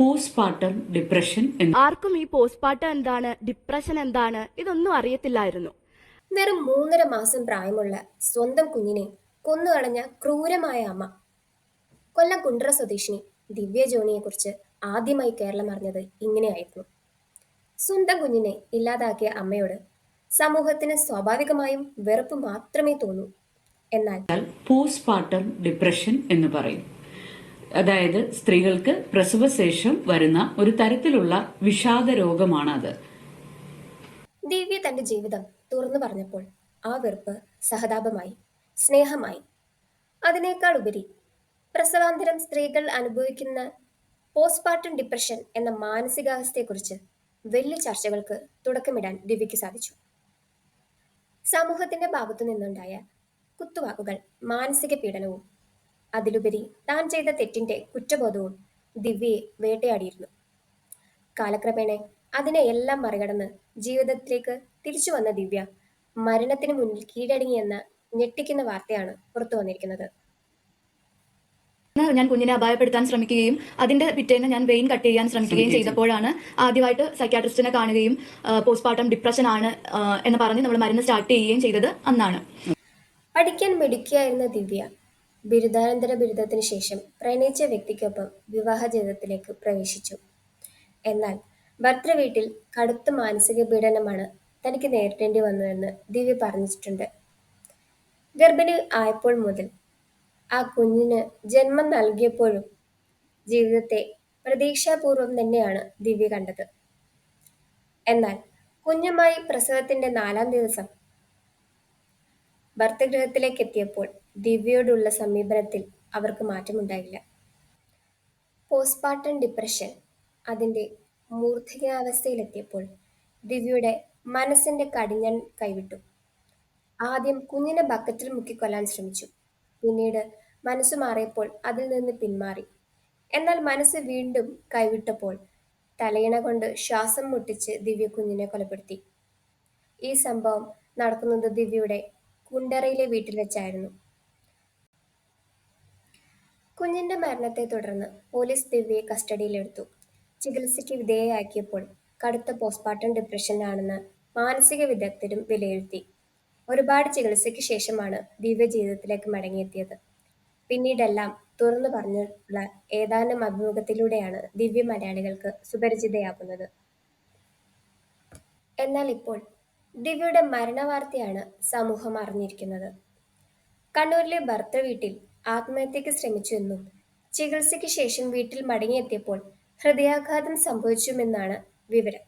Postpartum depression ആർക്കും ഈ postpartum എന്താണ്, ഡിപ്രഷൻ എന്താണ്, ഇതൊന്നും അറിയത്തില്ലായിരുന്നു. വെറും 3.5 മാസം പ്രായമുള്ള സ്വന്തം കുഞ്ഞിനെ കൊന്നുകളഞ്ഞ ക്രൂരമായ അമ്മ. കൊല്ലം കുണ്ട്ര സ്വദേശിനി ദിവ്യ ജോണിയെക്കുറിച്ച് ആദ്യമായി കേരളം അറിഞ്ഞത് ഇങ്ങനെയായിരുന്നു. സ്വന്തം കുഞ്ഞിനെ ഇല്ലാതാക്കിയ അമ്മയോട് സമൂഹത്തിന് സ്വാഭാവികമായും വെറുപ്പ് മാത്രമേ തോന്നൂ. എന്നാൽ പോസ്റ്റ്പാർട്ടം ഡിപ്രഷൻ എന്ന് പറയും. അതായത് സ്ത്രീകൾക്ക് പ്രസവശേഷം വരുന്ന ഒരു തരത്തിലുള്ള വിഷാദ രോഗമാണ് അത്. ദിവ്യ തന്റെ ജീവിതം തുറന്നു പറഞ്ഞപ്പോൾ ആ വെറുപ്പ് സഹതാപമായി, സ്നേഹമായി. അതിനേക്കാൾ ഉപരി പ്രസവാനന്തരം സ്ത്രീകൾ അനുഭവിക്കുന്ന പോസ്റ്റ്പാർട്ടം ഡിപ്രഷൻ എന്ന മാനസികാവസ്ഥയെക്കുറിച്ച് വലിയ ചർച്ചകൾക്ക് തുടക്കമിടാൻ ദിവ്യയ്ക്ക് സാധിച്ചു. സമൂഹത്തിന്റെ ഭാഗത്തു നിന്നുണ്ടായ കുത്തുവാക്കുകൾ, മാനസിക പീഡനവും അതിലുപരി താൻ ചെയ്ത തെറ്റിന്റെ കുറ്റബോധവും ദിവ്യയെ വേട്ടയാടിയിരുന്നു. കാലക്രമേണ അതിനെ എല്ലാം മറികടന്ന് ജീവിതത്തിലേക്ക് തിരിച്ചു വന്ന ദിവ്യ മരണത്തിന് മുന്നിൽ കീഴടങ്ങിയെന്ന ഞെട്ടിക്കുന്ന വാർത്തയാണ് പുറത്തു വന്നിരിക്കുന്നത്. ഞാൻ കുഞ്ഞിനെ അപായപ്പെടുത്താൻ ശ്രമിക്കുകയും അതിന്റെ പിറ്റേന്ന് ഞാൻ വെയിൻ കട്ട് ചെയ്യാൻ ശ്രമിക്കുകയും ചെയ്തപ്പോഴാണ് ആദ്യമായിട്ട് സൈക്യാട്രിസ്റ്റിനെ കാണുകയും പോസ്റ്റ്പാർട്ടം ഡിപ്രഷൻ ആണ് എന്ന് പറഞ്ഞ് നമ്മൾ മരുന്ന് സ്റ്റാർട്ട് ചെയ്യുകയും ചെയ്തത് അന്നാണ്. പഠിക്കാൻ മിടുക്കിയായിരുന്ന ദിവ്യ ബിരുദാനന്തര ബിരുദത്തിന് ശേഷം പ്രണയിച്ച വ്യക്തിക്കൊപ്പം വിവാഹ ജീവിതത്തിലേക്ക് പ്രവേശിച്ചു. എന്നാൽ ഭർത്തൃവീട്ടിൽ കടുത്ത മാനസിക പീഡനമാണ് തനിക്ക് നേരിടേണ്ടി വന്നതെന്ന് ദിവ്യ പറഞ്ഞിട്ടുണ്ട്. ഗർഭിണി ആയപ്പോൾ മുതൽ ആ കുഞ്ഞിന് ജന്മം നൽകിയപ്പോഴും ജീവിതത്തെ പ്രതീക്ഷാപൂർവം തന്നെയാണ് ദിവ്യ കണ്ടത്. എന്നാൽ കുഞ്ഞുമായി പ്രസവത്തിന്റെ 4-ാം ദിവസം ഭർത്തൃഗൃഹത്തിലേക്ക് എത്തിയപ്പോൾ ദിവ്യയോടുള്ള സമീപനത്തിൽ അവർക്ക് മാറ്റമുണ്ടായില്ല. പോസ്റ്റ്പാർട്ടം ഡിപ്രഷൻ അതിന്റെ മൂർധന്യാവസ്ഥയിലെത്തിയപ്പോൾ ദിവ്യയുടെ മനസ്സിന്റെ കടിഞ്ഞാൺ കൈവിട്ടു. ആദ്യം കുഞ്ഞിനെ ബക്കറ്റിൽ മുക്കിക്കൊല്ലാൻ ശ്രമിച്ചു. പിന്നീട് മനസ്സു മാറിയപ്പോൾ അതിൽ നിന്ന് പിന്മാറി. എന്നാൽ മനസ്സ് വീണ്ടും കൈവിട്ടപ്പോൾ തലയിണ കൊണ്ട് ശ്വാസം മുട്ടിച്ച് ദിവ്യ കുഞ്ഞിനെ കൊലപ്പെടുത്തി. ഈ സംഭവം നടക്കുന്നത് ദിവ്യയുടെ കുണ്ടറയിലെ വീട്ടിൽ വെച്ചായിരുന്നു. കുഞ്ഞിന്റെ മരണത്തെ തുടർന്ന് പോലീസ് ദിവ്യയെ കസ്റ്റഡിയിലെടുത്തു. ചികിത്സയ്ക്ക് വിധേയയാക്കിയപ്പോൾ കടുത്ത പോസ്റ്റ്പാർട്ടം ഡിപ്രഷനാണെന്ന് മാനസിക വിദഗ്ധരും വിലയിരുത്തി. ഒരുപാട് ചികിത്സയ്ക്ക് ശേഷമാണ് ദിവ്യ ജീവിതത്തിലേക്ക് മടങ്ങിയെത്തിയത്. പിന്നീടെല്ലാം തുറന്നു പറഞ്ഞുള്ള ഏതാനും അഭിമുഖത്തിലൂടെയാണ് ദിവ്യ മലയാളികൾക്ക് സുപരിചിതയാകുന്നത്. എന്നാൽ ഇപ്പോൾ ദിവ്യയുടെ മരണവാർത്തയാണ് സമൂഹം അറിഞ്ഞിരിക്കുന്നത്. കണ്ണൂരിലെ ഭർത്തൃവീട്ടിൽ ആത്മഹത്യക്ക് ശ്രമിച്ചുവെന്നും ചികിത്സയ്ക്ക് ശേഷം വീട്ടിൽ മടങ്ങിയെത്തിയപ്പോൾ ഹൃദയാഘാതം സംഭവിച്ചുവെന്നാണ് വിവരം.